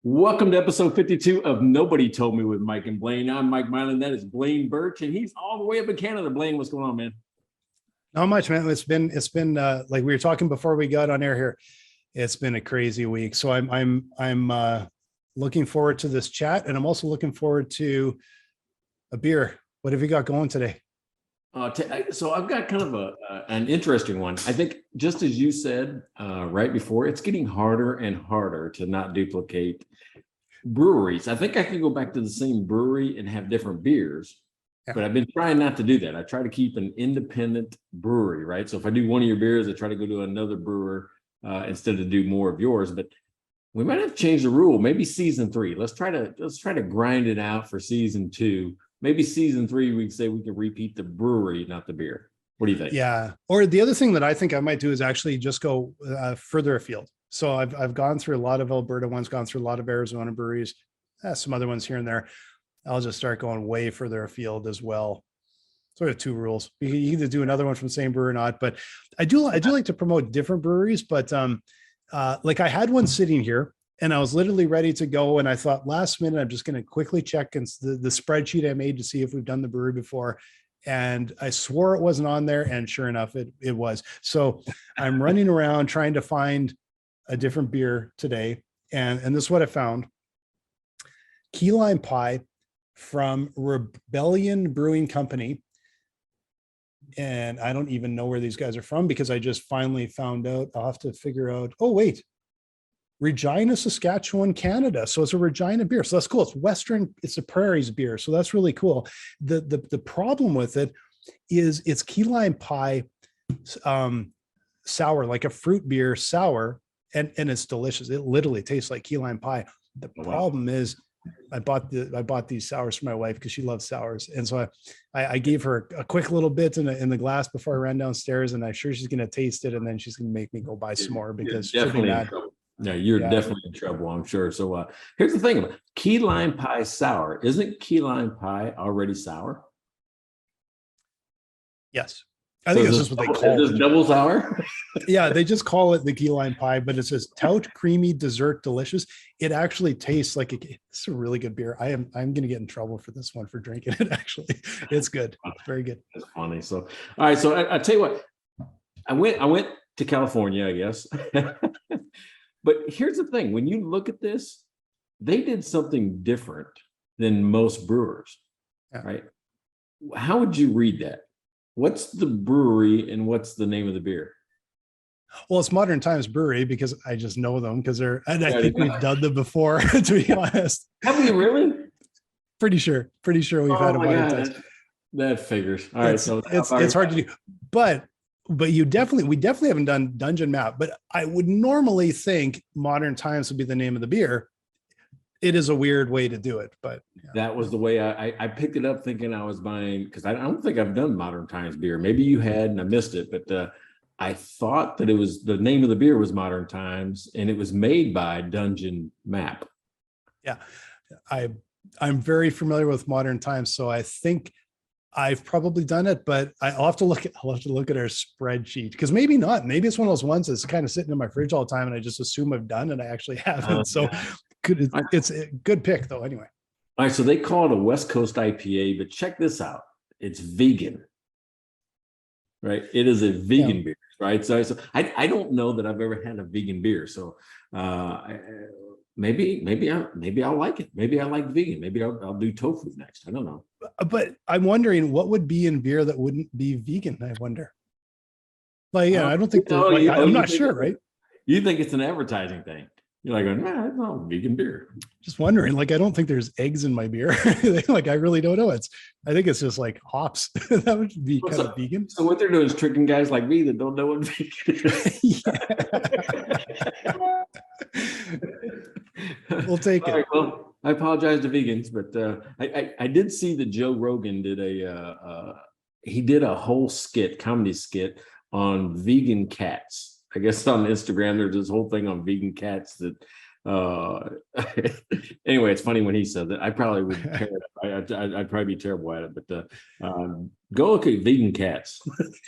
Welcome to episode 52 of Nobody Told Me with Mike and Blaine. I'm Mike Mylan. That is Blaine Birch, and he's all the way up in Canada. Blaine, what's going on, man? Not much, man. It's been like we were talking before we got on air here. It's been a crazy week. So I'm looking forward to this chat, and I'm also looking forward to a beer. What have you got going today? So I've got kind of an interesting one. I think just as you said right before, it's getting harder and harder to not duplicate breweries. I think I can go back to the same brewery and have different beers, but I've been trying not to do that. I try to keep an independent brewery, right? So if I do one of your beers, I try to go to another brewer instead of do more of yours. But we might have to change the rule. Maybe season 3. Let's try to grind it out for season 2. Maybe season 3, we can say we can repeat the brewery, not the beer. What do you think? Yeah. Or the other thing that I think I might do is actually just go further afield. So I've gone through a lot of Alberta ones, gone through a lot of Arizona breweries, some other ones here and there. I'll just start going way further afield as well. Sort of 2 rules. You can either do another one from the same brewer or not, but I do like to promote different breweries, but like I had one sitting here and I was literally ready to go. And I thought last minute, I'm just going to quickly check the spreadsheet I made to see if we've done the brewery before. And I swore it wasn't on there. And sure enough, it was. So I'm running around trying to find a different beer today. And this is what I found. Key lime pie from Rebellion Brewing Company. And I don't even know where these guys are from because I just finally found out. I'll have to figure out. Oh, wait. Regina, Saskatchewan, Canada. So it's a Regina beer. So that's cool. It's a Prairies beer. So that's really cool. The problem with it is it's key lime pie sour, like a fruit beer sour, and it's delicious. It literally tastes like key lime pie. The problem is I bought these sours for my wife because she loves sours. And so I gave her a quick little bit in the glass before I ran downstairs, and I'm sure she's going to taste it. And then she's going to make me go buy some more because she'll be mad. Yeah, you're definitely in trouble, I'm sure. So here's the thing about key lime pie sour. Isn't key lime pie already sour? Yes. I think it's just what they call it. Double sour? Yeah, they just call it the key lime pie, but it says tout, creamy, dessert, delicious. It actually tastes like it's a really good beer. I'm going to get in trouble for this one for drinking it, actually. It's good. It's very good. That's funny. So, all right. So I tell you what, I went to California, I guess. But here's the thing. When you look at this, they did something different than most brewers, right? How would you read that? What's the brewery and what's the name of the beer? Well, it's Modern Times Brewery because I just know them because and I think we've done them before, to be honest. Have we really? Pretty sure we've had a Modern Times. That figures. All right. So it's hard to do, but we definitely haven't done Dungeon Map, but I would normally think Modern Times would be the name of the beer. It is a weird way to do it, but that was the way I picked it up thinking I was buying, because I don't think I've done Modern Times beer. Maybe you had and I missed it, but I thought that it was the name of the beer was Modern Times and it was made by Dungeon Map. Yeah. I'm very familiar with Modern Times, so I think I've probably done it, but I'll have to look at our spreadsheet because maybe not. Maybe it's one of those ones that's kind of sitting in my fridge all the time, and I just assume I've done, and I actually haven't. So it's a good pick, though. Anyway. All right, so they call it a West Coast IPA, but check this out: it's vegan, right? It is a vegan beer, right? So I don't know that I've ever had a vegan beer, so maybe I'll like it. Maybe I like vegan. Maybe I'll do tofu next. I don't know. But I'm wondering what would be in beer that wouldn't be vegan. I wonder. Like, I don't think I'm not sure, right? You think it's an advertising thing? You're like, nah, it's not vegan beer. Just wondering. Like, I don't think there's eggs in my beer. Like, I really don't know. I think it's just like hops. That would be kind of vegan. So what they're doing is tricking guys like me that don't know what vegan is. We'll take it. Right, well, I apologize to vegans, but I did see that Joe Rogan did a whole comedy skit on vegan cats. I guess on Instagram, there's this whole thing on vegan cats that anyway, it's funny when he said that. I probably would tear it up. I'd probably be terrible at it, but go look at vegan cats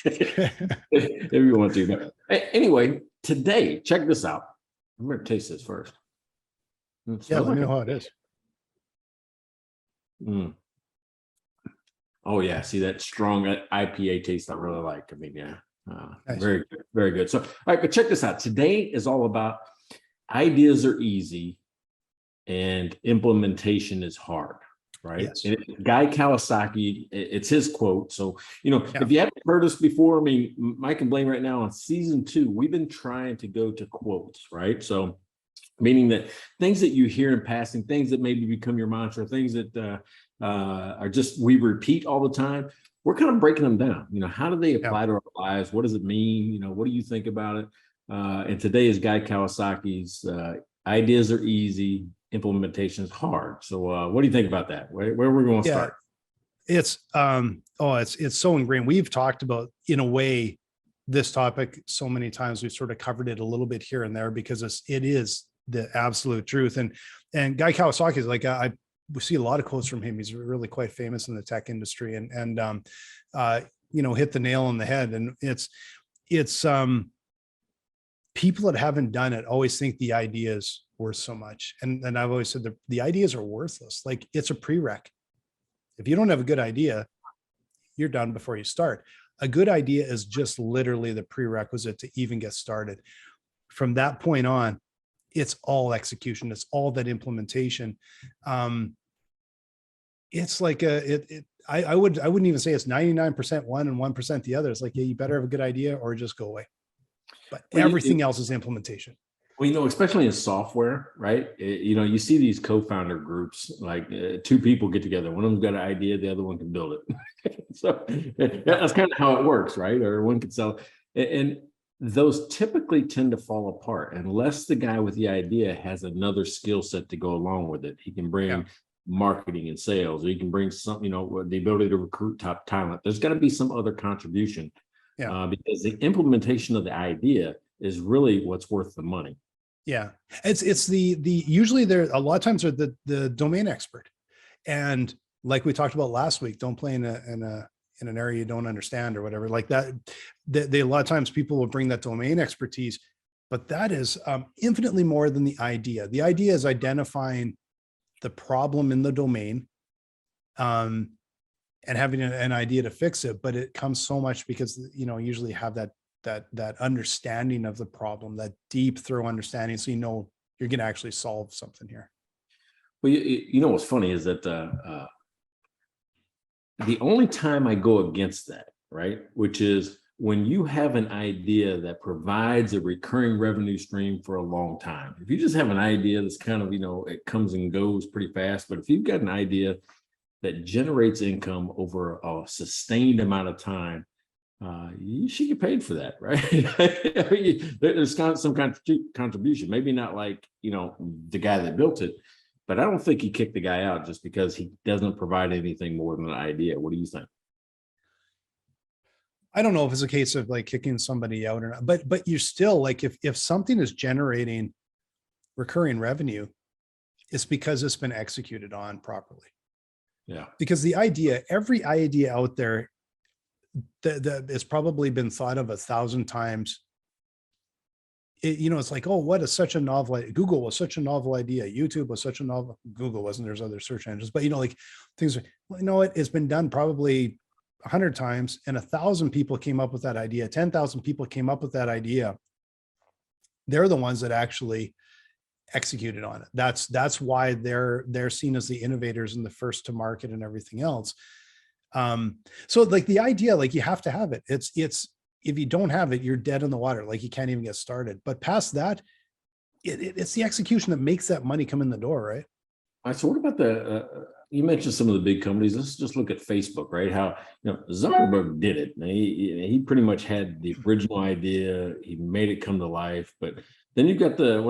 if you want to. But anyway, today, check this out. I'm going to taste this first. Yeah, Smells let me know like how it is. mm. Oh yeah, see that strong IPA taste I really like. I mean, yeah, Nice. very good, very good. So, all right, but check this out. Today is all about ideas are easy and implementation is hard, right? Yes. Guy Kawasaki, it's his quote. So, Yeah. if you haven't heard us before, I mean, Mike and Blaine right now on season 2, we've been trying to go to quotes, right? So, meaning that things that you hear in passing, things that maybe become your mantra, things that are just we repeat all the time. We're kind of breaking them down. How do they Yeah. apply to our lives? What does it mean? What do you think about it? And today is Guy Kawasaki's ideas are easy, implementation is hard. So what do you think about that? Where we're going to Yeah. start? It's so ingrained. We've talked about, in a way, this topic so many times. We've sort of covered it a little bit here and there because it is the absolute truth. And Guy Kawasaki is like, we see a lot of quotes from him. He's really quite famous in the tech industry and hit the nail on the head. And it's people that haven't done it always think the idea is worth so much. And I've always said the ideas are worthless. Like, it's a prereq. If you don't have a good idea, you're done before you start. A good idea is just literally the prerequisite to even get started. From that point on, it's all execution. It's all that implementation. It's like I wouldn't even say it's 99% one and 1% the other. It's like, yeah, you better have a good idea or just go away. But everything else is implementation. Well, especially in software, right? You see these co-founder groups, like 2 people get together. One of them's got an idea, the other one can build it. So that's kind of how it works, right? Or one can sell. And those typically tend to fall apart unless the guy with the idea has another skill set to go along with it. He can bring marketing and sales, or he can bring some, the ability to recruit top talent. There's got to be some other contribution, because the implementation of the idea is really what's worth the money. Yeah, it's the usually there a lot of times are the domain expert, and like we talked about last week, don't play in an area you don't understand or whatever like that. They a lot of times people will bring that domain expertise, but that is infinitely more than the idea. The idea is identifying the problem in the domain, and having an idea to fix it. But it comes so much because usually have that understanding of the problem, that deep, thorough understanding, so you're going to actually solve something here. Well, what's funny is that the only time I go against that, right, which is when you have an idea that provides a recurring revenue stream for a long time. If you just have an idea that's kind of, it comes and goes pretty fast, but if you've got an idea that generates income over a sustained amount of time, you should get paid for that, right? I mean, there's some kind of contribution, maybe not like, the guy that built it, but I don't think you kick the guy out just because he doesn't provide anything more than an idea. What do you think? I don't know if it's a case of like kicking somebody out or not, but you're still like, if something is generating recurring revenue, it's because it's been executed on properly. Yeah. Because every idea out there that it's probably been thought of 1,000 times. It's like, oh, what is such a novel idea? Google was such a novel idea. YouTube was such a novel. Google wasn't. There's other search engines, but like things. Well, it's been done probably 100 times, and 1,000 people came up with that idea. 10,000 people came up with that idea. They're the ones that actually executed on it. That's why they're seen as the innovators and the first to market and everything else. So like the idea, like you have to have it. It's if you don't have it, you're dead in the water. Like you can't even get started. But past that, it's the execution that makes that money come in the door, right? All right. So what about you mentioned some of the big companies. Let's just look at Facebook, right? How, Zuckerberg did it. He pretty much had the original idea. He made it come to life. But then you've got the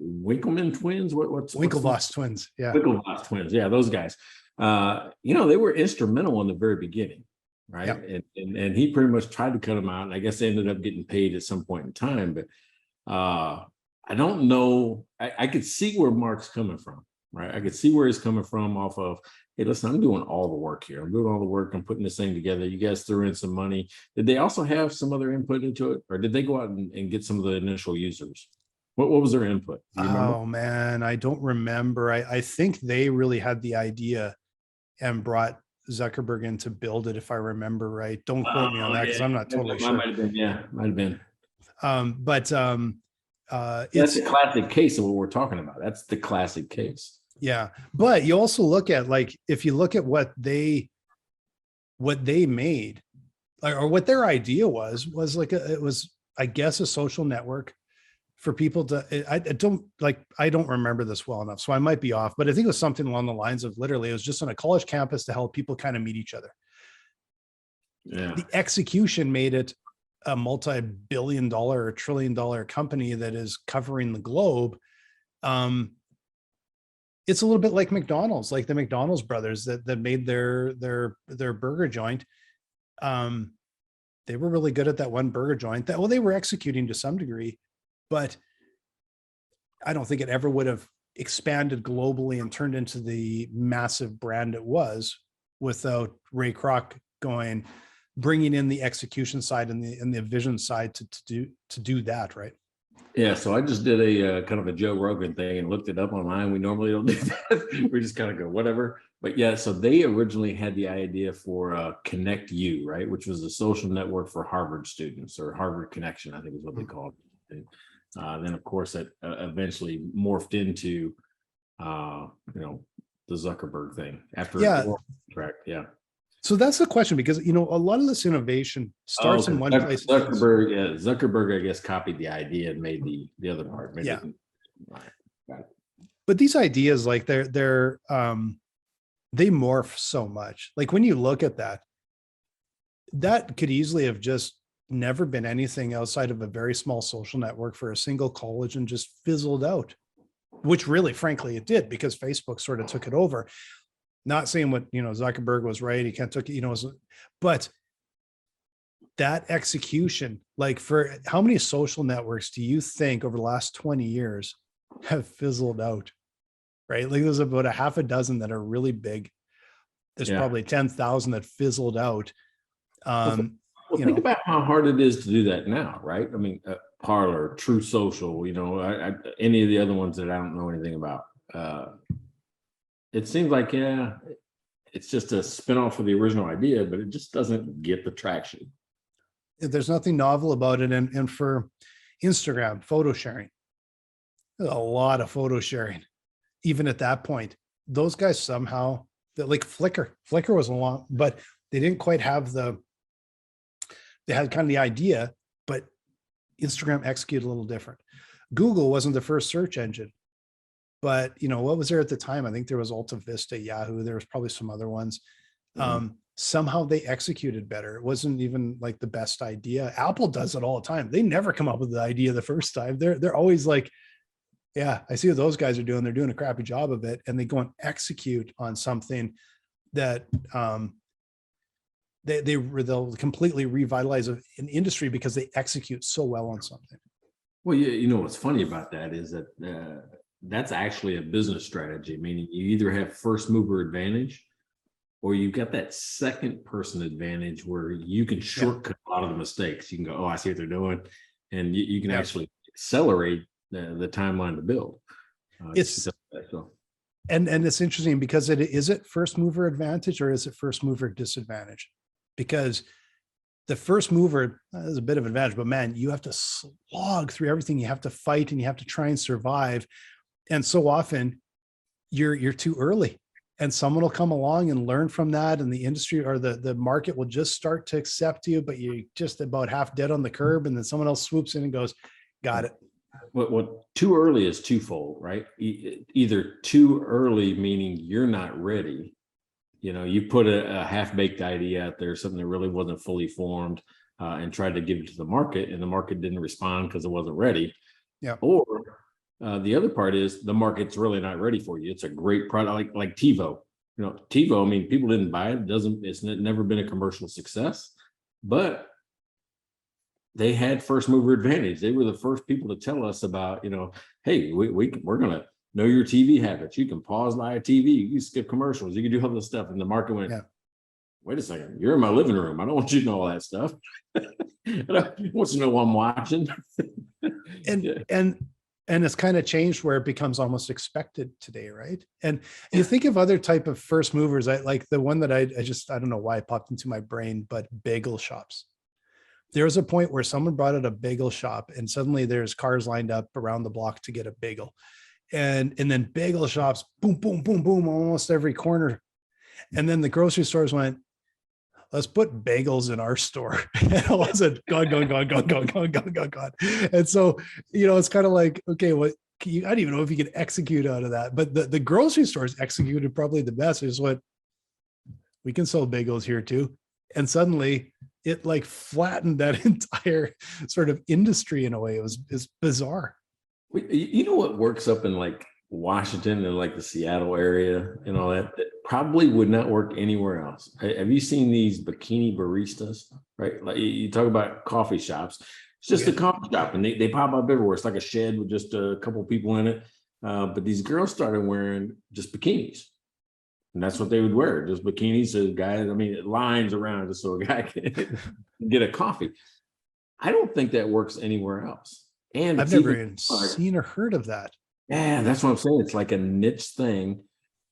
Winkleman twins? What's Winklevoss twins. Yeah. Winklevoss twins. Yeah, those guys. They were instrumental in the very beginning, right? Yeah. And he pretty much tried to cut them out. And I guess they ended up getting paid at some point in time. But I don't know. I could see where Mark's coming from, right? I could see where he's coming from off of, hey, listen, I'm doing all the work here. I'm doing all the work. I'm putting this thing together. You guys threw in some money. Did they also have some other input into it? Or did they go out and get some of the initial users? What was their input? Do you remember? Oh man, I don't remember. I think they really had the idea and brought Zuckerberg in to build it, if I remember right. Don't quote me on Oh that because yeah, I'm not totally might sure. have been. Yeah, might have been. But That's it's a classic case of what we're talking about. That's the classic case. yeah. But you also look at, like, if you look at what they made, or what their idea was like it was, I guess, a social network for people to, I don't remember this well enough, so I might be off, but I think it was something along the lines of, literally, it was just on a college campus to help people kind of meet each other. Yeah. The execution made it a multi-billion-dollar or trillion-dollar company that is covering the globe. It's a little bit like McDonald's, like the McDonald's brothers that made their burger joint. They were really good at that one burger joint that, well, they were executing to some degree, but I don't think it ever would have expanded globally and turned into the massive brand it was without Ray Kroc bringing in the execution side and the vision side to do that. Right. Yeah, so I just did a kind of a Joe Rogan thing and looked it up online. We normally don't do that. We just kind of go whatever. But yeah, so they originally had the idea for Connect U, right, which was a social network for Harvard students, or Harvard Connection, I think is what they called it. And then, of course, it eventually morphed into, the Zuckerberg thing after. Yeah. Correct. Yeah. So that's the question, because, a lot of this innovation starts in one place. Zuckerberg, I guess, copied the idea and made the other part. Yeah. Right. But these ideas, like, they morph so much. Like, when you look at that could easily have just never been anything outside of a very small social network for a single college and just fizzled out, which really, frankly, it did, because Facebook sort of took it over. Not saying what, Zuckerberg was right. He can't took it, but that execution, like, for how many social networks do you think over the last 20 years have fizzled out? Right. Like, there's about a half a dozen that are really big. There's probably 10,000 that fizzled out. Think about how hard it is to do that now, right? I mean, Parler, True Social, any of the other ones that I don't know anything about. It seems like, it's just a spinoff of the original idea, but it just doesn't get the traction. There's nothing novel about it. And for Instagram, photo sharing, there's a lot of photo sharing. Even at that point, those guys somehow, that, like, Flickr was a lot, but they didn't quite have they had kind of the idea, but Instagram executed a little different. Google wasn't the first search engine, but what was there at the time? I think there was Alta Vista, Yahoo. There was probably some other ones. Somehow they executed better. It wasn't even like the best idea. Apple does it all the time. They never come up with the idea the first time. They're always like, yeah, I see what those guys are doing. They're doing a crappy job of it, and they go and execute on something that they'll completely revitalize an industry because they execute so well on something. Well, what's funny about that is that that's actually a business strategy, meaning you either have first mover advantage, or you've got that second person advantage where you can shortcut a lot of the mistakes. You can go, oh, I see what they're doing, and you can actually accelerate the timeline to build. And it's interesting because is it first mover advantage or is it first mover disadvantage? Because the first mover is a bit of advantage, but man, you have to slog through everything. You have to fight and you have to try and survive. And so often you're too early, and someone will come along and learn from that. And the industry or the market will just start to accept you, but you're just about half dead on the curb. And then someone else swoops in and goes, got it. What too early is twofold, right? Either too early, meaning you're not ready. You put a half-baked idea out there, something that really wasn't fully formed, and tried to give it to the market, and the market didn't respond because it wasn't ready. Yeah. Or the other part is the market's really not ready for you. It's a great product, like TiVo. TiVo, I mean, people didn't buy it. It's never been a commercial success, but they had first mover advantage. They were the first people to tell us about, hey, we're going to know your TV habits. You can pause live TV. You can skip commercials. You can do all this stuff. And the market went, wait a second, you're in my living room. I don't want you to know all that stuff. I want you to know what I'm watching. And And it's kind of changed where it becomes almost expected today, right? And you think of other type of first movers. I like the one that I don't know why it popped into my brain, but bagel shops. There was a point where someone brought out a bagel shop, and suddenly there's cars lined up around the block to get a bagel. And then bagel shops, boom, boom, boom, boom, almost every corner. And then the grocery stores went, let's put bagels in our store. And it wasn't gone. And so, it's kind of like, okay, what I don't even know if you can execute out of that, but the grocery stores executed probably the best. Is what we can sell bagels here too. And suddenly it like flattened that entire sort of industry in a way. It's bizarre. You know what works up in like Washington and like the Seattle area and all that probably would not work anywhere else. Have you seen these bikini baristas, right? Like you talk about coffee shops. It's just a coffee shop, and they pop up everywhere. It's like a shed with just a couple people in it. But these girls started wearing just bikinis. And that's what they would wear, just bikinis. So guys, lines around just so a guy can get a coffee. I don't think that works anywhere else. And I've never even seen or heard of that. Yeah, that's what I'm saying. It's like a niche thing,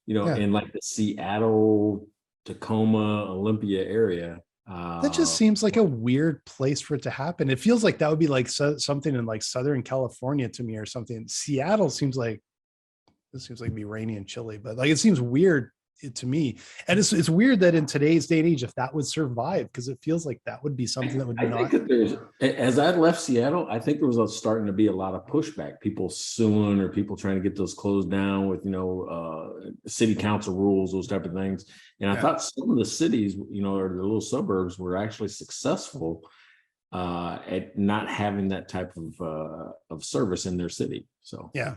in like the Seattle, Tacoma, Olympia area. That just seems like a weird place for it to happen. It feels like that would be like something in like Southern California to me or something. Seattle seems like it'd be rainy and chilly, but like it seems weird to me. And it's weird that in today's day and age, if that would survive, because it feels like that would be something that would be think that as I left Seattle, I think there was starting to be a lot of pushback, people suing or people trying to get those closed down with, city council rules, those type of things. And I thought some of the cities, or the little suburbs were actually successful at not having that type of service in their city. So, yeah.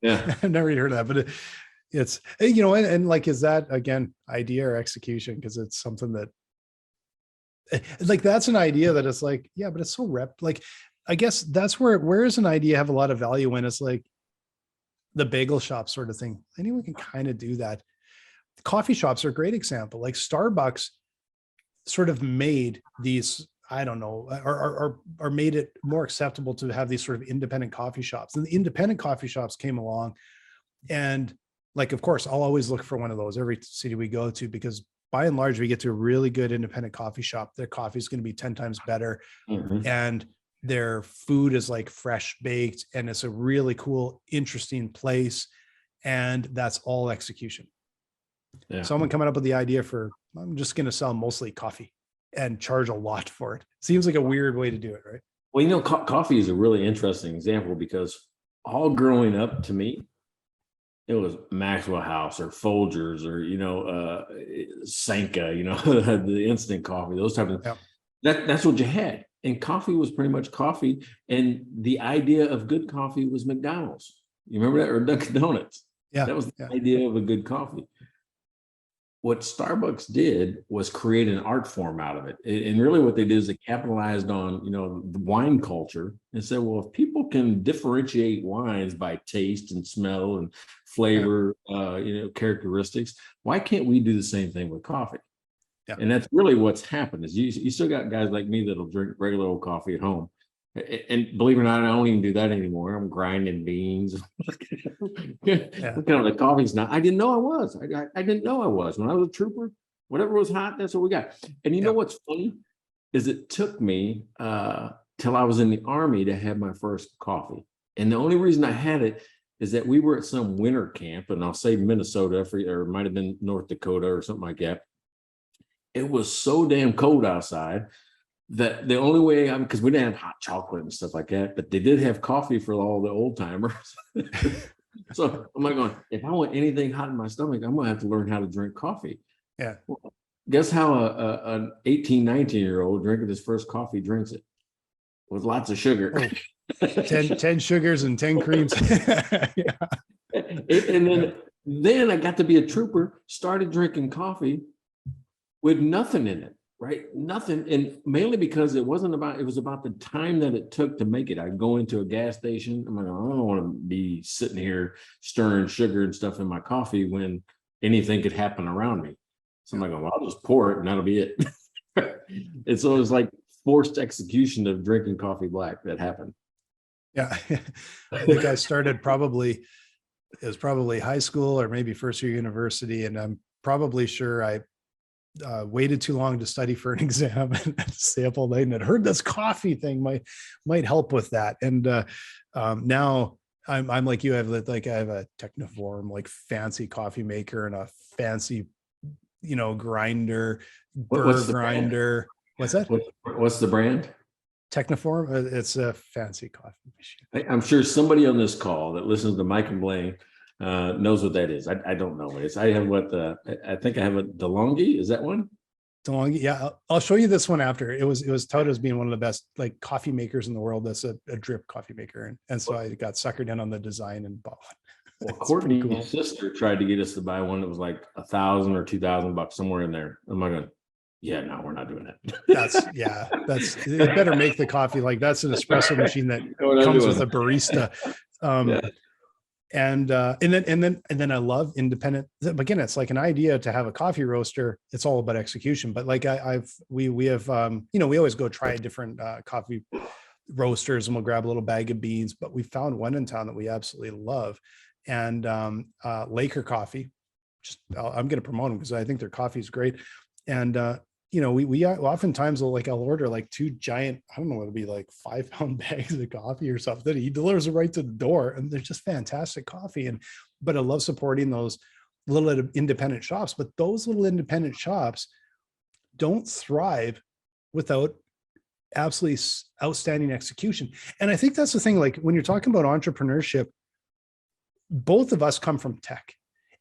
I've never heard of that, but it's, and like, is that again, idea or execution? Because it's something that like, that's an idea that it's like, yeah, but it's so like, I guess that's where is an idea have a lot of value when it's like the bagel shop sort of thing. Anyone can kind of do that. Coffee shops are a great example. Like Starbucks sort of made these, I don't know, or made it more acceptable to have these sort of independent coffee shops. And the independent coffee shops came along, and like, of course, I'll always look for one of those every city we go to, because by and large, we get to a really good independent coffee shop. Their coffee is going to be 10 times better. Mm-hmm. And their food is like fresh baked, and it's a really cool, interesting place. And that's all execution. Yeah. Someone coming up with the idea for, I'm just going to sell mostly coffee and charge a lot for it. Seems like a weird way to do it, right? Well, coffee is a really interesting example, because all growing up, to me, it was Maxwell House or Folgers or, Sanka, the instant coffee, those type of things. That's what you had. And coffee was pretty much coffee. And the idea of good coffee was McDonald's. You remember that? Or Dunkin' Donuts. Yeah. That was the idea of a good coffee. What Starbucks did was create an art form out of it. And really what they did is they capitalized on, the wine culture and said, well, if people can differentiate wines by taste and smell and flavor, characteristics, why can't we do the same thing with coffee? Yeah. And that's really what's happened is you still got guys like me that'll drink regular old coffee at home. And believe it or not, I don't even do that anymore. I'm grinding beans. What kind of the coffee's not? I didn't know I was. I didn't know I was. When I was a trooper, whatever was hot, that's what we got. And you know what's funny is it took me till I was in the Army to have my first coffee. And the only reason I had it is that we were at some winter camp, and I'll say Minnesota, or it might have been North Dakota or something like that. It was so damn cold outside that the only way because we didn't have hot chocolate and stuff like that, but they did have coffee for all the old timers. So I'm like going, if I want anything hot in my stomach, I'm gonna have to learn how to drink coffee. Yeah. Well, guess how an 18, 19-year-old drinking his first coffee drinks it? With lots of sugar. 10 sugars and 10 creams. And then I got to be a trooper, started drinking coffee with nothing in it. Right. Nothing. And mainly because it was about the time that it took to make it. I'd go into a gas station. I'm like, I don't want to be sitting here stirring sugar and stuff in my coffee when anything could happen around me. So I'm like, well, I'll just pour it and that'll be it. And so it was like forced execution of drinking coffee black that happened. Yeah. I think I started probably, it was probably high school or maybe first year university. And I'm probably sure I waited too long to study for an exam and had to stay up all night, and had heard this coffee thing might help with that. And now I'm like you, I have a Techniform, like fancy coffee maker and a fancy, grinder, What's burr the brand? grinder. What's that? What's the brand? Techniform. It's a fancy coffee machine. I'm sure somebody on this call that listens to Mike and Blaine knows what that is. I don't know what it is. I have I think I have a DeLonghi. Is that one? DeLonghi. Yeah, I'll show you this one after. It was touted as being one of the best like coffee makers in the world. That's a drip coffee maker, and so I got suckered in on the design and bought one. Well, Courtney's sister tried to get us to buy one that was like $1,000 or $2,000 somewhere in there. I'm like, yeah, no, we're not doing that. That's it. Better make the coffee like that's an espresso machine that comes with a barista. And then I love independent. Again, it's like an idea to have a coffee roaster. It's all about execution. But like we have we always go try different coffee roasters, and we'll grab a little bag of beans. But we found one in town that we absolutely love, and Laker Coffee. I'm going to promote them because I think their coffee is great. And we oftentimes I'll order like 2 giant, I don't know, it'll be like 5-pound bags of coffee or something. He delivers it right to the door, and they're just fantastic coffee. But I love supporting those little independent shops. But those little independent shops don't thrive without absolutely outstanding execution. And I think that's the thing. Like when you're talking about entrepreneurship, both of us come from tech.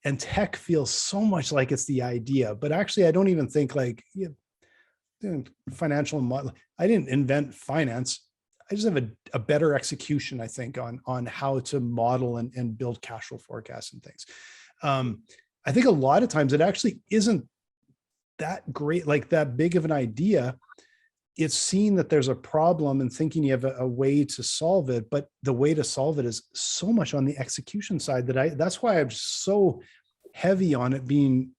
And tech feels so much like it's the idea, but actually, I don't even think like financial model. I didn't invent finance. I just have a better execution, I think, on how to model and build cash flow forecasts and things. I think a lot of times it actually isn't that great, like that big of an idea. It's seeing that there's a problem and thinking you have a way to solve it, but the way to solve it is so much on the execution side that's why I'm so heavy on it being,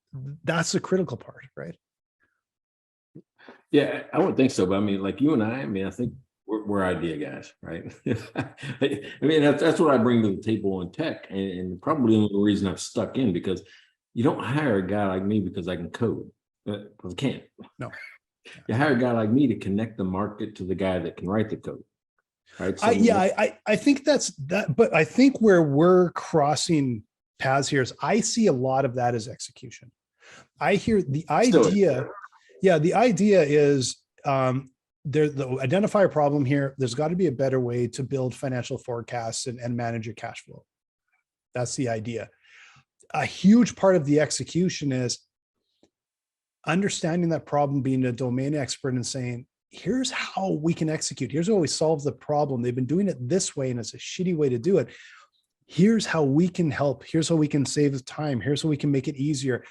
that's the critical part, right? Yeah, I would think so. But I mean, like you and I mean, I think we're idea guys, right? I mean, that's what I bring to the table in tech, and probably the reason I've stuck in, because you don't hire a guy like me because I can code. Because I can't. No. You hire a guy like me to connect the market to the guy that can write the code. Right. So I think that's that, but I think where we're crossing paths here is I see a lot of that as execution. I hear the idea. The idea is identify a problem here. There's got to be a better way to build financial forecasts and manage your cash flow. That's the idea. A huge part of the execution is understanding that problem, being a domain expert and saying, here's how we can execute. Here's how we solve the problem. They've been doing it this way, and it's a shitty way to do it. Here's how we can help. Here's how we can save time. Here's how we can make it easier.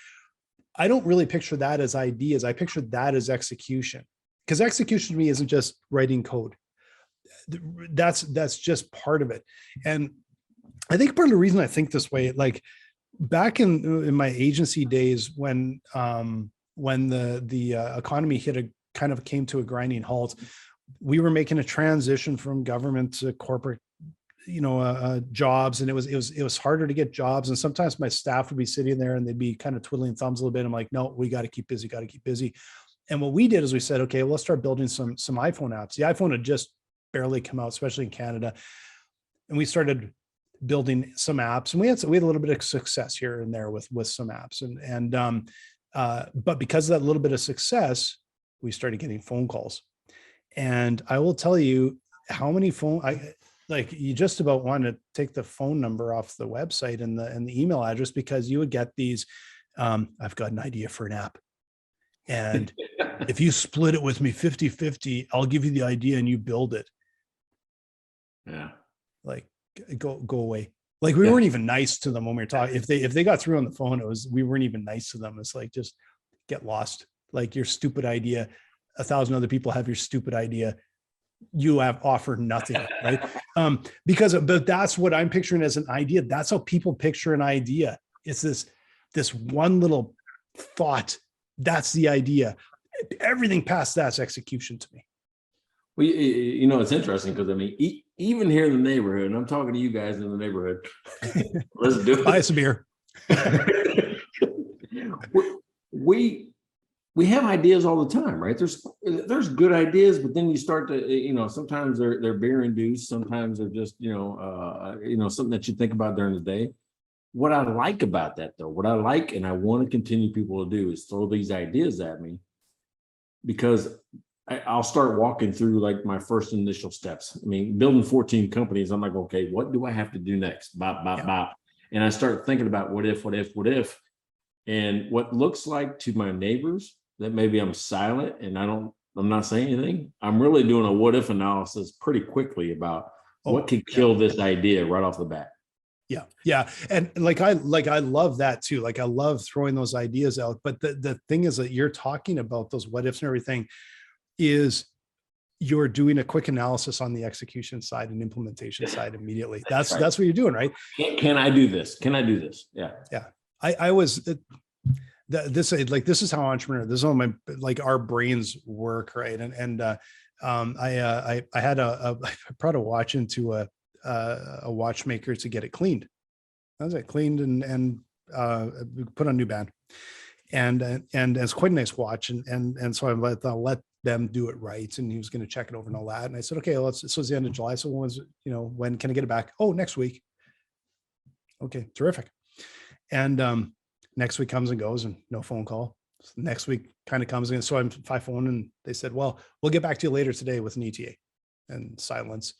I don't really picture that as ideas. I picture that as execution, because execution to me isn't just writing code. That's just part of it. And I think part of the reason I think this way, like back in my agency days, when the economy kind of came to a grinding halt, we were making a transition from government to corporate, jobs, and it was harder to get jobs. And sometimes my staff would be sitting there and they'd be kind of twiddling thumbs a little bit. I'm like, no, we got to keep busy. And what we did is we said, okay, well, let's start building some iPhone apps. The iPhone had just barely come out, especially in Canada, and we started building some apps, and we had a little bit of success here and there with some apps, but because of that little bit of success, we started getting phone calls. And I will tell you how many you just about want to take the phone number off the website and the email address, because you would get these, I've got an idea for an app. And if you split it with me 50-50, I'll give you the idea and you build it. Yeah. Like go away. Like we weren't even nice to them when we were talking. If they got through on the phone, we weren't even nice to them. It's like, just get lost. Like your stupid idea. 1,000 other people have your stupid idea. You have offered nothing, right? But that's what I'm picturing as an idea. That's how people picture an idea. It's this one little thought. That's the idea. Everything past that's execution to me. Well, it's interesting because I mean, even here in the neighborhood, and I'm talking to you guys in the neighborhood, let's do Buy it. us a beer. we have ideas all the time, right? There's good ideas, but then you start to, sometimes they're beer induced, sometimes they're just, something that you think about during the day. What I like about that though, what I like and I want to continue people to do is throw these ideas at me, because I'll start walking through like my first initial steps. I mean, building 14 companies, I'm like, okay, what do I have to do next? Bop, bop, bop. And I start thinking about what if. And what looks like to my neighbors that maybe I'm silent and I'm not saying anything. I'm really doing a what if analysis pretty quickly about what could kill this idea right off the bat. Yeah. Yeah. And I love that too. Like I love throwing those ideas out. But the thing is that you're talking about those what ifs and everything is you're doing a quick analysis on the execution side and implementation side immediately. That's what you're doing, right? Can I do this? Can I do this? Yeah. Yeah. I was this is how entrepreneur, this is how our brains work. Right. I brought a watch into a watchmaker to get it cleaned. That was it, cleaned and put on a new band. And it's quite a nice watch. And so I'll let them do it right. And he was going to check it over and all that. And I said, okay, so it's the end of July. So when can I get it back? Oh, next week. Okay, terrific. And next week comes and goes and no phone call. So next week kind of comes in. So I'm by phone and they said, well, we'll get back to you later today with an ETA. And silence.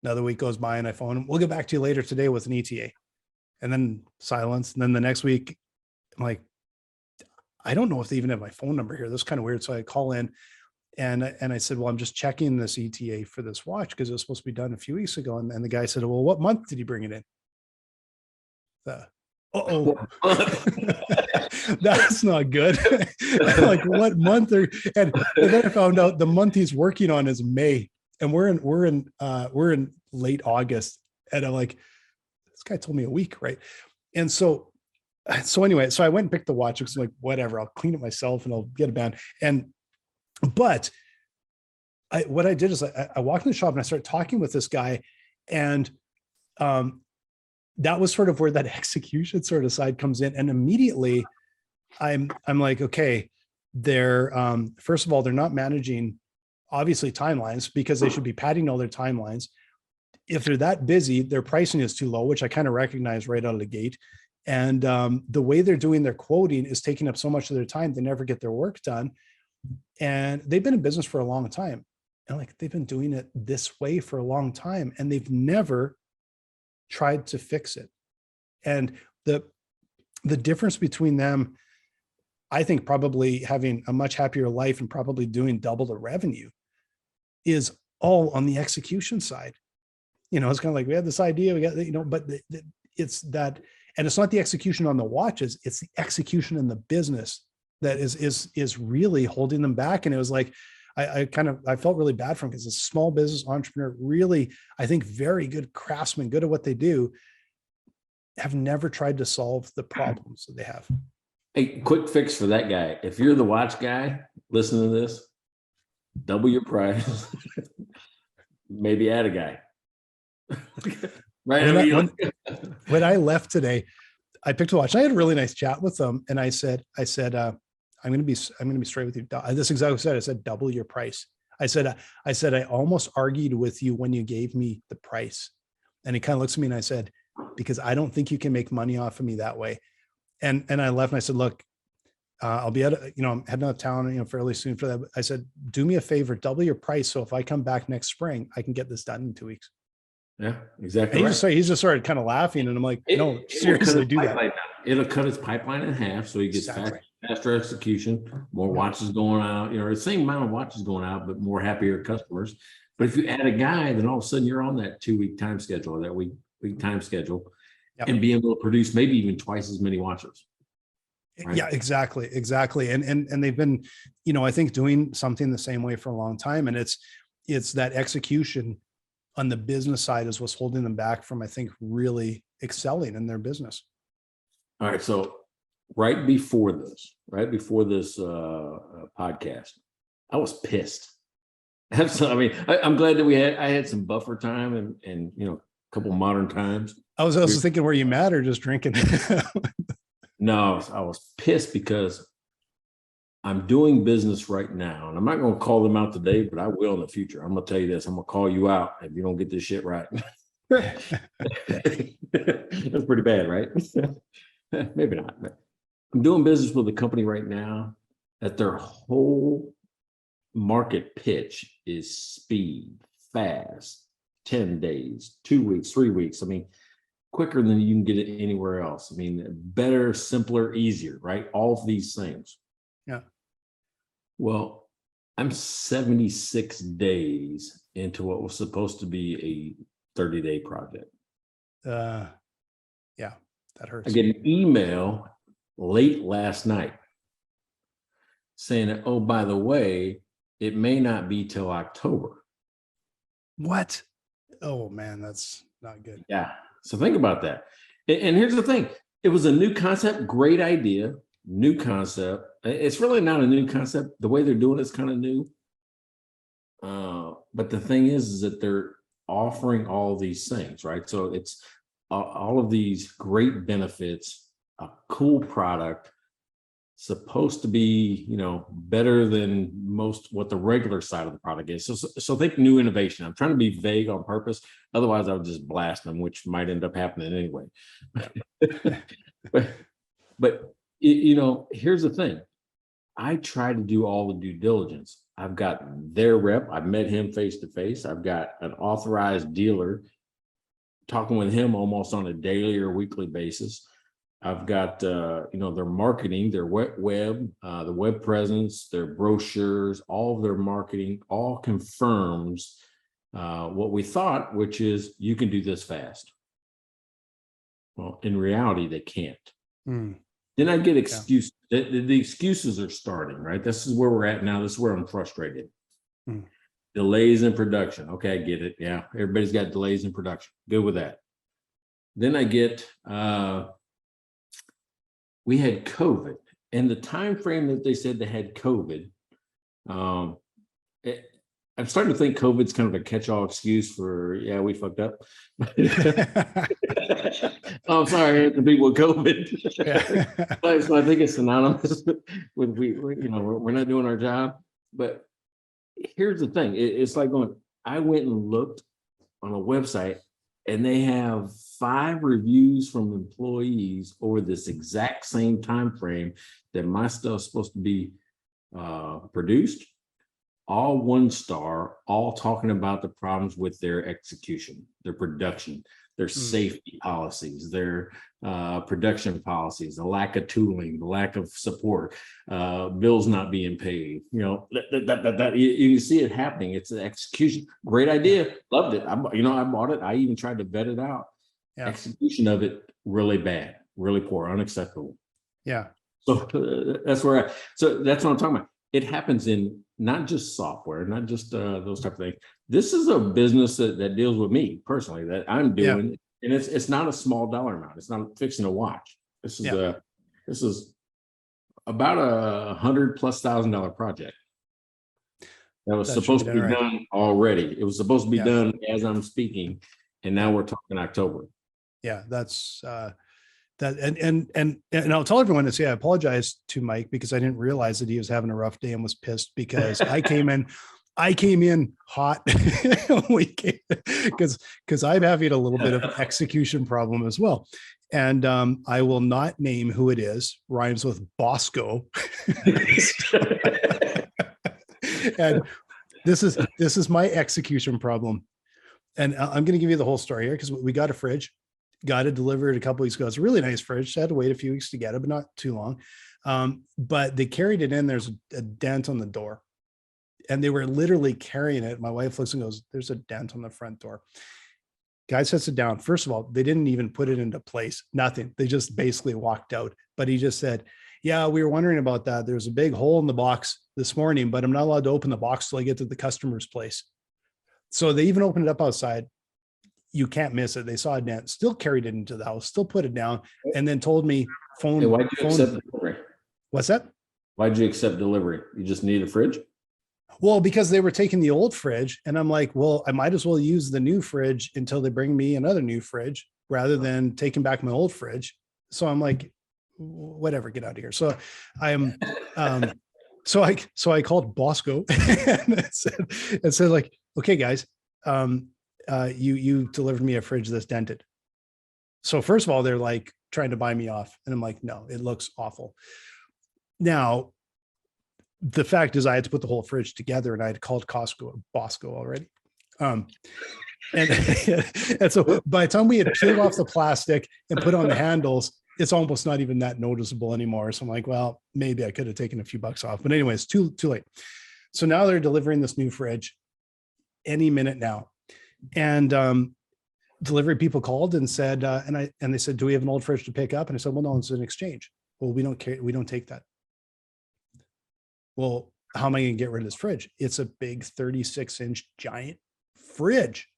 Another week goes by and I phone them. We'll get back to you later today with an ETA. And then silence. And then the next week, I'm like, I don't know if they even have my phone number here. This is kind of weird. So I call in and I said, well, I'm just checking this ETA for this watch because it was supposed to be done a few weeks ago. And the guy said, well, what month did you bring it in? That's not good. Like what month and then I found out the month he's working on is May, and we're in late August, and I'm like, this guy told me a week, right? And so anyway, so I went and picked the watch because I'm like, whatever, I'll clean it myself and I'll get a band. But what I did is I walked in the shop and I started talking with this guy, and that was sort of where that execution sort of side comes in. And immediately I'm like, okay, they're first of all, they're not managing obviously timelines because they should be padding all their timelines. If they're that busy, their pricing is too low, which I kind of recognize right out of the gate. And the way they're doing their quoting is taking up so much of their time, they never get their work done. And they've been in business for a long time. And like they've been doing it this way for a long time, and they've never tried to fix it. And the difference between them, I think probably having a much happier life and probably doing double the revenue, is all on the execution side. It's kind of like we had this idea, we got, but it's that, and it's not the execution on the watches, it's the execution in the business that is really holding them back. And it was like, I felt really bad for him because a small business entrepreneur, really, I think very good craftsmen, good at what they do, have never tried to solve the problems that they have. Hey, quick fix for that guy. If you're the watch guy, listen to this, double your price, maybe add a guy. Right. When I left today, I picked a watch. I had a really nice chat with them. And I said, I'm going to be straight with you. This exactly what I said. I said, double your price. I said, I almost argued with you when you gave me the price. And he kind of looks at me and I said, because I don't think you can make money off of me that way. And I left and I said, look, I'll be I'm heading out of town, fairly soon for that. I said, do me a favor, double your price. So if I come back next spring, I can get this done in 2 weeks. Yeah, exactly. He just started kind of laughing, and I'm like, no, seriously, do that. It'll cut its pipeline in half, so he gets faster execution, more watches going out. The same amount of watches going out, but more happier customers. But if you add a guy, then all of a sudden you're on that 2-week time schedule, or that week time schedule, and be able to produce maybe even twice as many watches. Right? Yeah, exactly. And they've been, I think doing something the same way for a long time, and it's that execution on the business side is what's holding them back from, I think, really excelling in their business. All right. So right before this podcast, I was pissed. Absolutely. I mean, I'm glad that I had some buffer time and a couple modern times. I was also thinking, were you mad or just drinking? No, I was pissed because I'm doing business right now, and I'm not going to call them out today, but I will in the future. I'm going to tell you this: I'm going to call you out if you don't get this shit right. That's pretty bad, right? Maybe not. I'm doing business with a company right now that their whole market pitch is speed, fast, 10 days, 2 weeks, 3 weeks. I mean, quicker than you can get it anywhere else. I mean, better, simpler, easier, right? All of these things. Yeah. Well, I'm 76 days into what was supposed to be a 30-day project. Yeah, that hurts. I get an email late last night saying that, oh, by the way, it may not be till October. What? Oh man, that's not good. Yeah. So think about that. And here's the thing. It was a new concept, great idea, new concept. It's really not a new concept. The way they're doing it's kind of new. But the thing is that they're offering all these things, right? So it's all of these great benefits, a cool product, supposed to be, better than most what the regular side of the product is. So think new innovation. I'm trying to be vague on purpose. Otherwise, I would just blast them, which might end up happening anyway. but here's the thing. I try to do all the due diligence. I've got their rep. I've met him face to face. I've got an authorized dealer talking with him almost on a daily or weekly basis. I've got, their marketing, their web, the web presence, their brochures, all of their marketing, all confirms what we thought, which is you can do this fast. Well, in reality, they can't. Then I get excuses. Yeah. The excuses are starting, right? This is where we're at now. This is where I'm frustrated. Delays in production. Okay, I get it. Yeah, everybody's got delays in production. Good with that. Then I get, we had COVID, and the time frame that they said they had COVID, I'm starting to think COVID's kind of a catch-all excuse for, yeah, we fucked up. Oh, sorry, the people with COVID. Yeah. So I think it's synonymous with we're not doing our job. But here's the thing: it's like I went and looked on a website, and they have 5 reviews from employees over this exact same time frame that my stuff's supposed to be produced. All 1 star, all talking about the problems with their execution, their production, their safety policies, their production policies, the lack of tooling, the lack of support, bills not being paid. You can see it happening. It's an execution. Great idea. Loved it. I bought it. I even tried to vet it out. Yeah. Execution of it, really bad, really poor, unacceptable. Yeah. So that's where so that's what I'm talking about. It happens in not just software, not just those type of things. This is a business that deals with me personally, that I'm doing, and it's not a small dollar amount. It's not fixing a watch. This is about $100,000+ project that was supposed to be done already. It was supposed to be done as I'm speaking, and now we're talking October. Yeah, that's that, and I'll tell everyone this. Yeah, I apologize to Mike because I didn't realize that he was having a rough day and was pissed because I came in hot because I'm having a little bit of an execution problem as well. And I will not name who it is. Rhymes with Bosco. And this is my execution problem. And I'm going to give you the whole story here because we got a fridge. Got it delivered a couple weeks ago. It's a really nice fridge. I had to wait a few weeks to get it, but not too long. But they carried it in. There's a dent on the door. And they were literally carrying it. My wife looks and goes, there's a dent on the front door. Guy sets it down. First of all, they didn't even put it into place. Nothing. They just basically walked out. But he just said, yeah, we were wondering about that. There's a big hole in the box this morning, but I'm not allowed to open the box till I get to the customer's place. So they even opened it up outside. You can't miss it. They saw a dent, still carried it into the house, still put it down, and then told me phone. Why'd you accept delivery? What's that? Why'd you accept delivery? You just need a fridge? Well, because they were taking the old fridge, and I'm like, well, I might as well use the new fridge until they bring me another new fridge rather than taking back my old fridge. So I'm like, whatever, get out of here. So I'm, um, so I called Bosco and said like, okay, guys, you delivered me a fridge that's dented. So first of all, they're like trying to buy me off, and I'm like, no, it looks awful. Now, the fact is I had to put the whole fridge together, and I had called Bosco already. And, and so by the time we had peeled off the plastic and put on the handles, it's almost not even that noticeable anymore. So I'm like, well, maybe I could have taken a few bucks off, but anyways, too late. So now they're delivering this new fridge any minute now. And, delivery people called and said, and they said, do we have an old fridge to pick up? And I said, well, no, it's an exchange. Well, we don't care. We don't take that. Well, how am I going to get rid of this fridge? It's a big 36-inch giant fridge.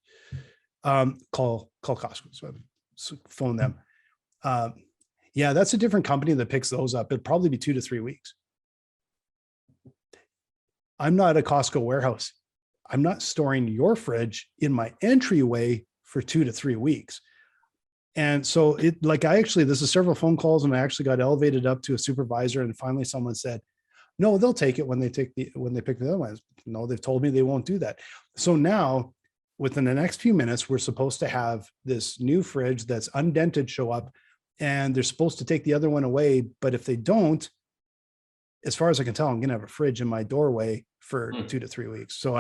Call Costco. So phone them. Yeah, that's a different company that picks those up. It'd probably be 2 to 3 weeks. I'm not a Costco warehouse. I'm not storing your fridge in my entryway for 2 to 3 weeks. And so this is several phone calls, and I actually got elevated up to a supervisor, and finally someone said, no, they'll take it when they pick the other ones. No, they've told me they won't do that. So now within the next few minutes, we're supposed to have this new fridge that's undented show up, and they're supposed to take the other one away. But if they don't, as far as I can tell, I'm going to have a fridge in my doorway for 2 to 3 weeks. So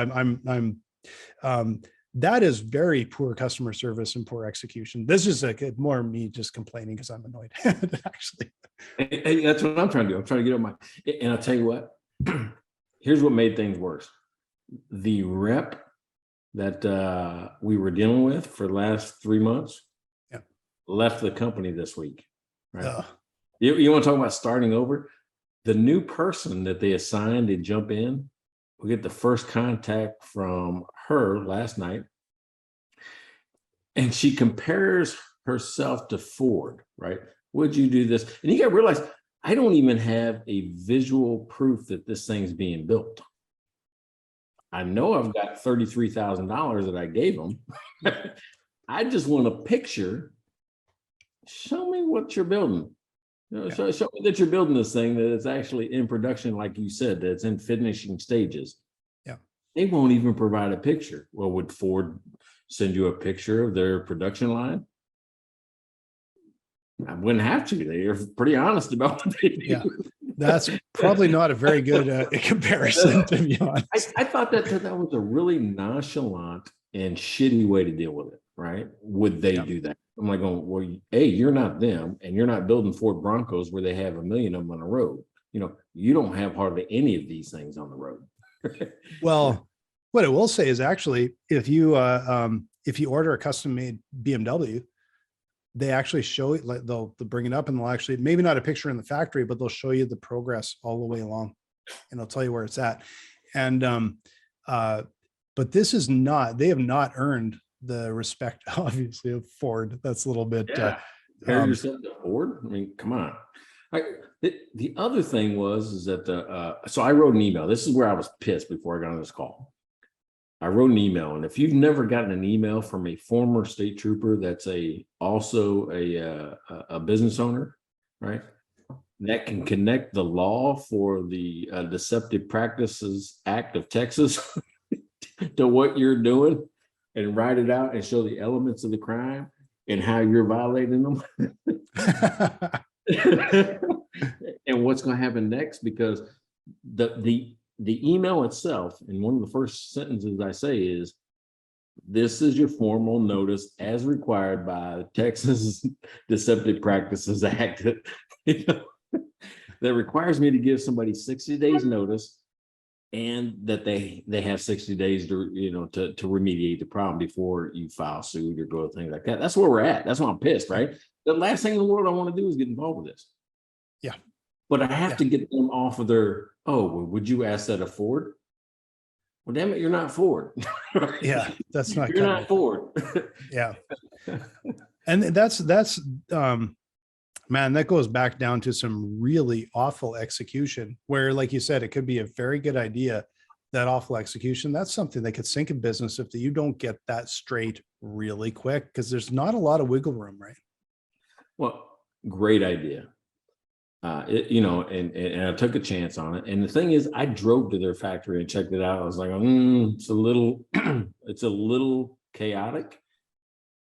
that is very poor customer service and poor execution. This is more me just complaining because I'm annoyed. Actually, hey, that's what I'm trying to do. I'm trying to get on my. And I'll tell you what. Here's what made things worse. The rep that we were dealing with for the last 3 months, left the company this week. Right? You want to talk about starting over? The new person that they assigned to jump in, we get the first contact from her last night, and she compares herself to Ford, right? Would you do this? And you got to realize, I don't even have a visual proof that this thing's being built. I know I've got $33,000 that I gave them. I just want a picture. Show me what you're building. Show me that you're building this thing, that it's actually in production, like you said, that it's in finishing stages. Yeah. They won't even provide a picture. Well, would Ford send you a picture of their production line? I wouldn't have to. They're pretty honest about what they do. Yeah. That's probably not a very good comparison, to be honest. I thought that was a really nonchalant and shitty way to deal with it, right? Would they do that? I'm like, well, hey, you're not them, and you're not building Ford Broncos where they have 1 million of them on the road. You don't have hardly any of these things on the road. Well, what I will say is actually, if you order a custom-made BMW, they actually show it. Like they'll bring it up, and they'll actually, maybe not a picture in the factory, but they'll show you the progress all the way along, and they'll tell you where it's at. And but this is not. They have not earned the respect, obviously, of Ford. That's a little bit. Compare yourself to Ford. I mean, come on. The other thing is that so I wrote an email. This is where I was pissed before I got on this call. I wrote an email, and if you've never gotten an email from a former state trooper that's also a business owner, right, that can connect the law for the Deceptive Practices Act of Texas to what you're doing, and write it out and show the elements of the crime and how you're violating them. And what's going to happen next, because the email itself, and one of the first sentences I say is, this is your formal notice as required by the Texas Deceptive Practices Act that requires me to give somebody 60 days notice, and that they have 60 days to remediate the problem before you file suit or go things like that. That's where we're at. That's why I'm pissed, right? The last thing in the world I want to do is get involved with this. Yeah. But I have to get them off of their, would you ask that of Ford? Well, damn it, you're not Ford. Yeah, that's not. You're not Ford. Yeah. And that's man, that goes back down to some really awful execution where, like you said, it could be a very good idea, that awful execution, that's something that could sink a business if you don't get that straight really quick, because there's not a lot of wiggle room, right? Well, great idea. And I took a chance on it. And the thing is, I drove to their factory and checked it out. I was like, it's a little, it's a little chaotic,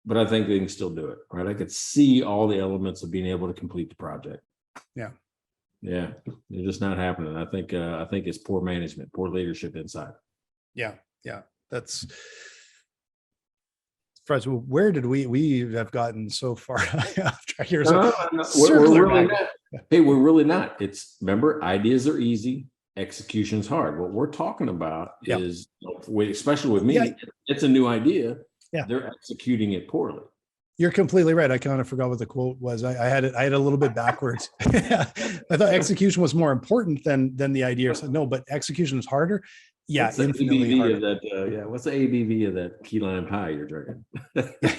but I think they can still do it, right? I could see all the elements of being able to complete the project. Yeah. Yeah, they're just not happening. I think it's poor management, poor leadership inside. Yeah. That's Fred, where did we have gotten so far after here? So We're really not. Hey, we're really not. It's, remember, ideas are easy, execution's hard. What we're talking about is, especially with me, it's a new idea. Yeah, they're executing it poorly. You're completely right. I kind of forgot what the quote was. I had it a little bit backwards. I thought execution was more important than the idea. So no, but execution is harder. Yeah, infinitely harder. What's the ABV of that key lime pie you're drinking?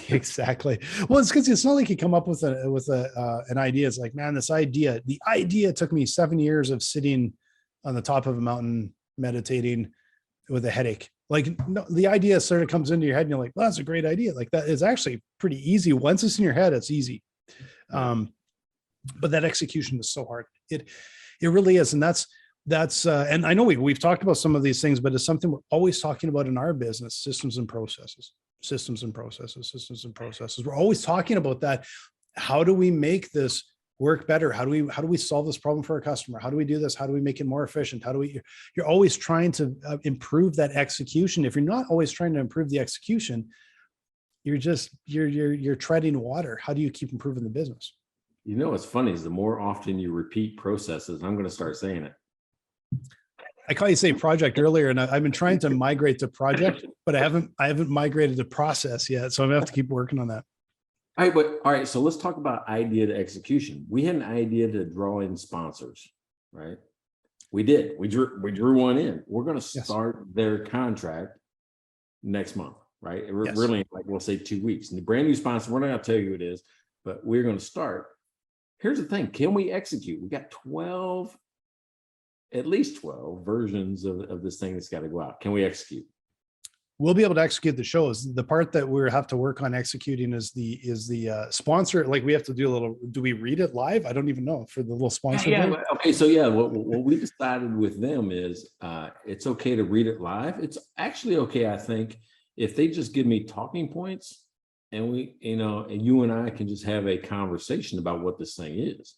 Exactly. Well, it's because it's not like you come up with an idea. It's like, man, the idea took me 7 years of sitting on the top of a mountain meditating with a headache. Like, no, the idea sort of comes into your head and you're like, well, that's a great idea. Like, that is actually pretty easy. Once it's in your head, it's easy. But that execution is so hard. It really is. And that's and I know we've talked about some of these things, but it's something we're always talking about in our business: systems and processes. We're always talking about that. How do we make this work better? How do we solve this problem for our customer? How do we do this? How do we make it more efficient? You're always trying to improve that execution. If you're not always trying to improve the execution, you're treading water. How do you keep improving the business? You know, what's funny is the more often you repeat processes, I'm going to start saying it. I call you say project earlier, and I've been trying to migrate to project, but I haven't migrated to process yet. So I'm gonna have to keep working on that. All right. So let's talk about idea to execution. We had an idea to draw in sponsors, right? We did. We drew one in. We're going to start their contract next month, right? Really, like we'll say 2 weeks. And the brand new sponsor, we're not going to tell you who it is, but we're going to start. Here's the thing: can we execute? We got at least 12 versions of this thing that's got to go out. Can we execute? We'll be able to execute the shows. The part that we have to work on executing is the sponsor. Like, we have to do we read it live? I don't even know for the little sponsor. Okay. So what we decided with them is it's okay to read it live. It's actually okay, I think, if they just give me talking points and and you and I can just have a conversation about what this thing is.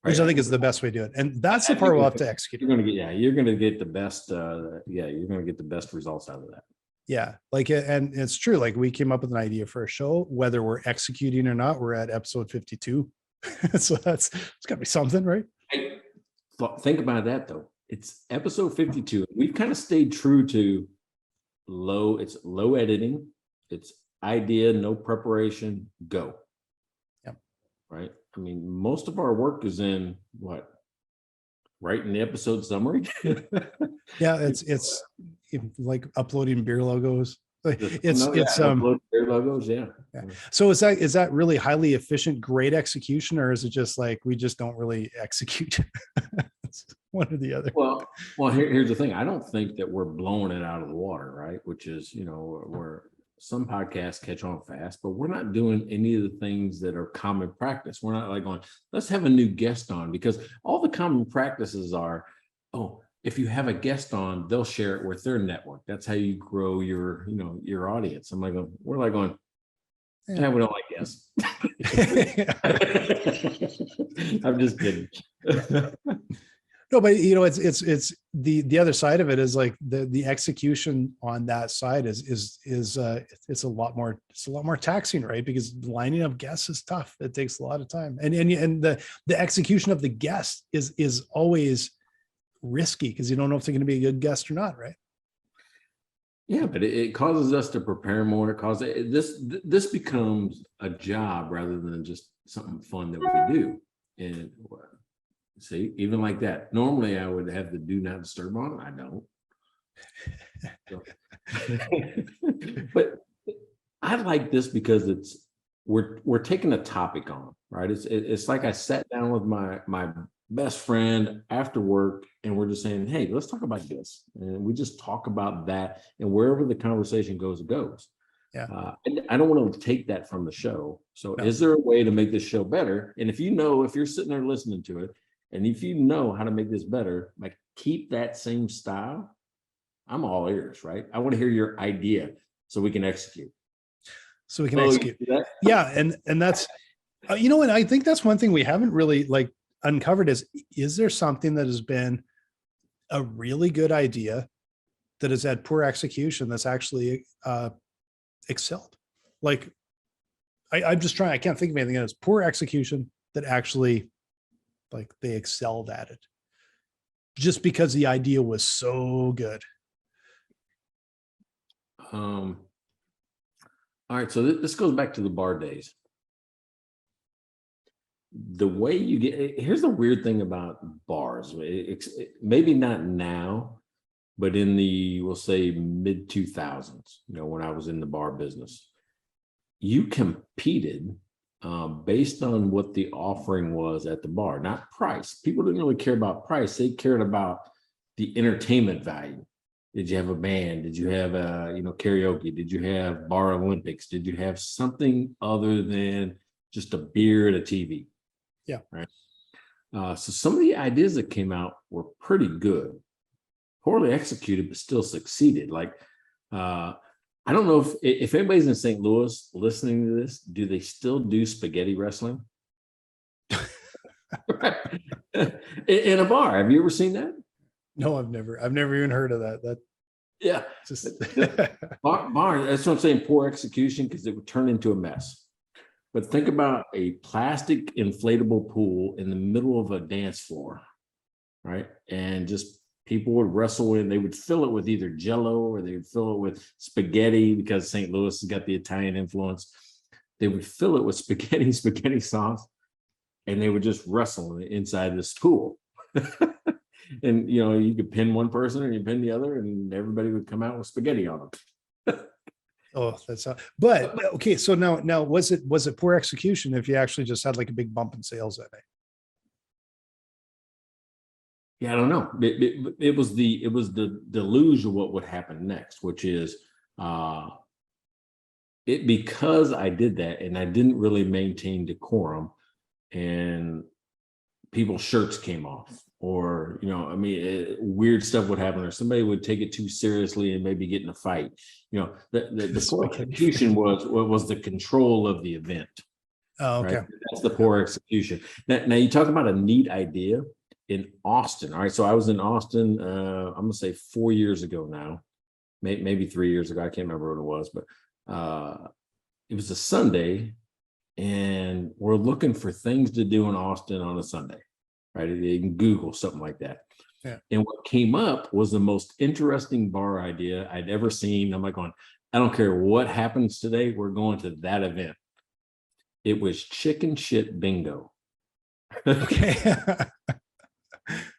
Right? Which I think is the best way to do it. And that's the part we'll have to execute. You're going to get the best. You're going to get the best results out of that. Yeah, and it's true. Like, we came up with an idea for a show, whether we're executing or not. We're at episode 52, so it's got to be something, right? Think about that though. It's episode 52. We've kind of stayed true to low. It's low editing. It's idea, no preparation, go. Yeah. Right. I mean, most of our work is in what? Writing the episode summary. Yeah, it's like uploading beer logos. Upload beer logos. Yeah. So is that really highly efficient, great execution, or is it just like we just don't really execute? It's one or the other. Well, here's the thing. I don't think that we're blowing it out of the water, right? Which is, where some podcasts catch on fast, but we're not doing any of the things that are common practice. We're not like going, let's have a new guest on, because all the common practices are, if you have a guest on, they'll share it with their network. That's how you grow your audience. We're like going, yeah, we don't like guests. I'm just kidding. No, but it's the other side of it is like the execution on that side is it's a lot more taxing, right? Because lining up guests is tough. It takes a lot of time, and the execution of the guest is always risky because you don't know if they're going to be a good guest or not, right? Yeah, but it causes us to prepare more. It causes this becomes a job rather than just something fun that we do. And see, even like that. Normally, I would have the do not disturb on. I don't. But I like this because we're taking a topic on, right? It's like I sat down with my best friend after work, and we're just saying, hey, let's talk about this. And we just talk about that. And wherever the conversation goes, it goes. Yeah. And I don't want to take that from the show. So No. is there a way to make this show better? And if you're sitting there listening to it, and if you know how to make this better, like keep that same style, I'm all ears, right? I want to hear your idea so we can execute. So we can execute. Yeah. And that's, and I think that's one thing we haven't really like uncovered is there something that has been a really good idea that has had poor execution that's actually excelled? Like, I'm just trying, I can't think of anything else. Poor execution that actually like they excelled at it just because the idea was so good. All right, so this goes back to the bar days. The way you get, here's the weird thing about bars. Maybe not now, but in the, we'll say mid 2000s, when I was in the bar business, you competed based on what the offering was at the bar, not price. People didn't really care about price. They cared about the entertainment value. Did you have a band? Did you have karaoke? Did you have bar Olympics? Did you have something other than just a beer and a TV? Yeah. Right. So some of the ideas that came out were pretty good, poorly executed, but still succeeded. Like, I don't know if anybody's in St. Louis listening to this, do they still do spaghetti wrestling? In a bar? Have you ever seen that? No, I've never even heard of that. Yeah. Just bar, that's what I'm saying, poor execution, because it would turn into a mess. But think about a plastic inflatable pool in the middle of a dance floor, right? And just people would wrestle in, they would fill it with either Jello or they would fill it with spaghetti, because St. Louis has got the Italian influence. They would fill it with spaghetti sauce, and they would just wrestle inside this pool. And you could pin one person or you pin the other, and everybody would come out with spaghetti on them. Oh, that's but okay. So now was it poor execution if you actually just had like a big bump in sales that day? Yeah, I don't know. It was the deluge of what would happen next, which is because I did that and I didn't really maintain decorum, and people's shirts came off, or weird stuff would happen, or somebody would take it too seriously and maybe get in a fight. The poor execution was the control of the event. Oh, okay. Right? That's the poor execution. Now you talk about a neat idea in Austin. All right, so I was in Austin. I'm gonna say 4 years ago now, maybe 3 years ago. I can't remember what it was, but it was a Sunday, and we're looking for things to do in Austin on a Sunday. Right? You can Google something like that. Yeah. And what came up was the most interesting bar idea I'd ever seen. I'm like going, I don't care what happens today, we're going to that event. It was chicken shit bingo. Okay.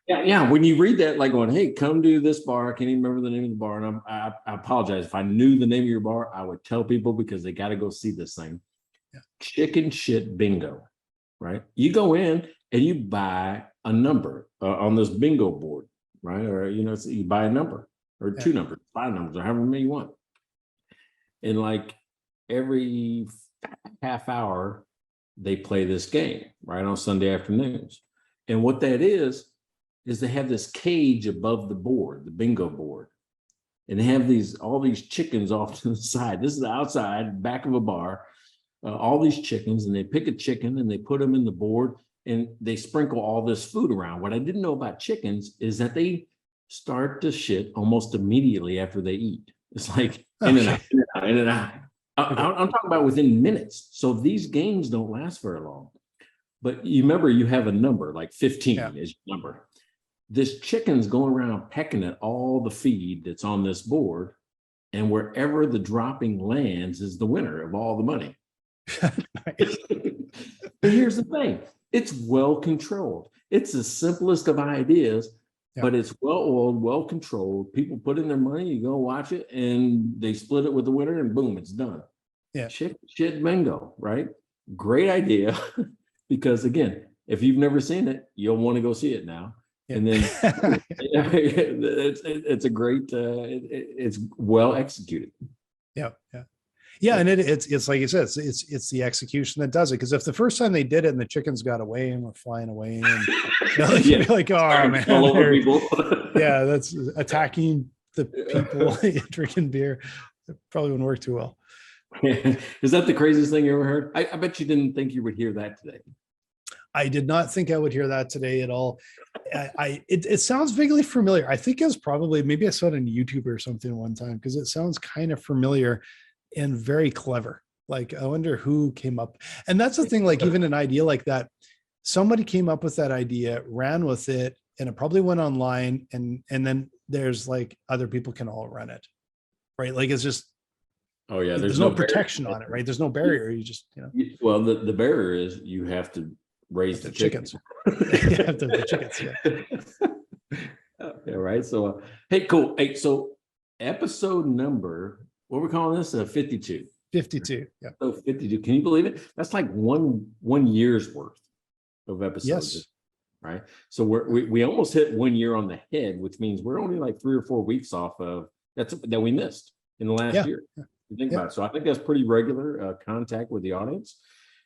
Yeah. When you read that, like going, hey, come to this bar. I can't even remember the name of the bar. And I apologize. If I knew the name of your bar, I would tell people, because they got to go see this thing. Yeah. Chicken shit bingo. Right? You go in and you buy a number on this bingo board, right? Or, you buy a number or two numbers, 5 numbers, or however many you want. And like every half hour, they play this game, right, on Sunday afternoons. And what that is they have this cage above the board, the bingo board. And they have all these chickens off to the side. This is the outside, back of a bar. All these chickens, and they pick a chicken and they put them in the board, and they sprinkle all this food around. What I didn't know about chickens is that they start to shit almost immediately after they eat. It's like in and out. I'm talking about within minutes. So these games don't last very long. But you remember, you have a number, like 15 is your number. This chicken's going around pecking at all the feed that's on this board, and wherever the dropping lands is the winner of all the money. But here's the thing, it's well controlled. It's the simplest of ideas, but it's well oiled, well controlled. People put in their money, you go watch it, and they split it with the winner, and boom, it's done. Yeah. Shit bingo, right? Great idea. Because again, if you've never seen it, you'll want to go see it now. And then it's a great, it's well executed. Yeah. And it's like you said, it's the execution that does it. Because if the first time they did it and the chickens got away and were flying away, and you'd be like, oh man, yeah, that's attacking the people drinking beer. It probably wouldn't work too well. Is that the craziest thing you ever heard? I bet you didn't think you would hear that today. I did not think I would hear that today at all. It sounds vaguely familiar. I think it was probably, maybe I saw it on YouTube or something one time, because it sounds kind of familiar and very clever. Like, I wonder who came up. And that's the thing, like even an idea like that, somebody came up with that idea, ran with it, and it probably went online, and then there's like other people can all run it, right? Like it's just, oh yeah, there's no protection on it, right? There's no barrier. You just, well, the barrier is you have to raise the chickens. You have to have the chickens, yeah, right. So hey, cool. Hey, so episode number, what we're calling this, 52. 52. Yeah. So 52. Can you believe it? That's like one year's worth of episodes. Yes. Right. So we almost hit 1 year on the head, which means we're only like 3 or 4 weeks off of that we missed in the last year. You think about it. So I think that's pretty regular contact with the audience.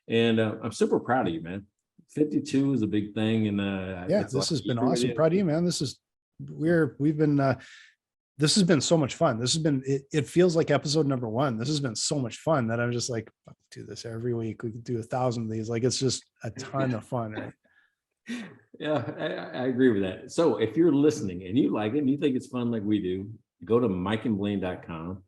And I'm super proud of you, man. 52 is a big thing. And this has been awesome. Proud of you, man. This has been so much fun. This has been, it feels like episode number 1. This has been so much fun that I'm just like, do this every week. We could do 1,000 of these. Like, it's just a ton of fun, right? Yeah, I agree with that. So if you're listening and you like it and you think it's fun like we do, go to mikeandblaine.com,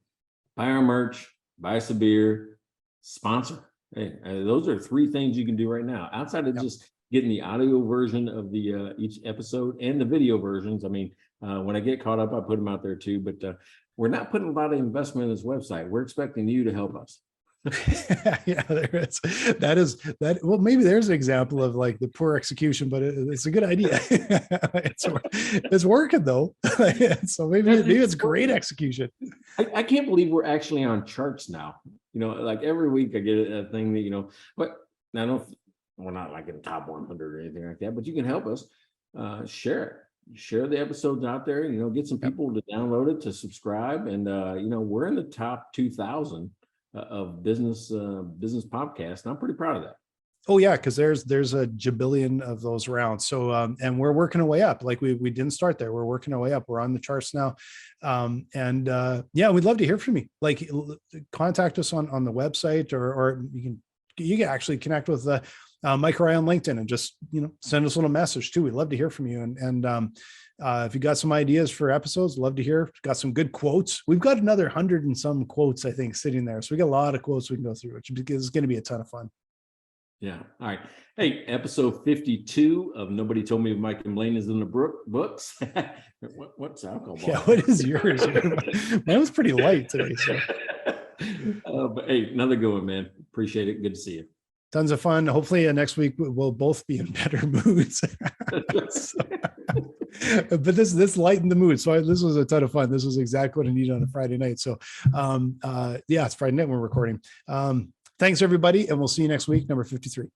buy our merch, buy us a beer, sponsor. Hey, those are 3 things you can do right now outside of just getting the audio version of the each episode and the video versions. I mean, when I get caught up, I put them out there too, but we're not putting a lot of investment in this website. We're expecting you to help us. Yeah, there is. That. Well, maybe there's an example of like the poor execution, but it's a good idea. It's working though. So maybe it's great execution. I can't believe we're actually on charts now. Like every week I get a thing that, but I don't, we're not like in the top 100 or anything like that, but you can help us share the episodes out there, get some people to download it, to subscribe. And, we're in the top 2,000 of business podcasts. And I'm pretty proud of that. Oh yeah. Cause there's a jabillion of those around. So, and we're working our way up. Like we didn't start there. We're working our way up. We're on the charts now. We'd love to hear from you. Like contact us on the website, or you can actually connect with Mike or I on LinkedIn and just, send us a little message too. We'd love to hear from you. And if you got some ideas for episodes, love to hear. Got some good quotes. We've got another 100 and some quotes, I think, sitting there. So we got a lot of quotes we can go through, which is going to be a ton of fun. Yeah. All right. Hey, episode 52 of Nobody Told Me Mike and Blaine is in the books. What's alcohol? Yeah. What is yours? Mine was pretty light today. So. But hey, another good one, man. Appreciate it. Good to see you. Tons of fun. Hopefully next week we'll both be in better moods. But this lightened the mood. So this was a ton of fun. This was exactly what I needed on a Friday night. So it's Friday night when we're recording. Thanks everybody. And we'll see you next week, number 53.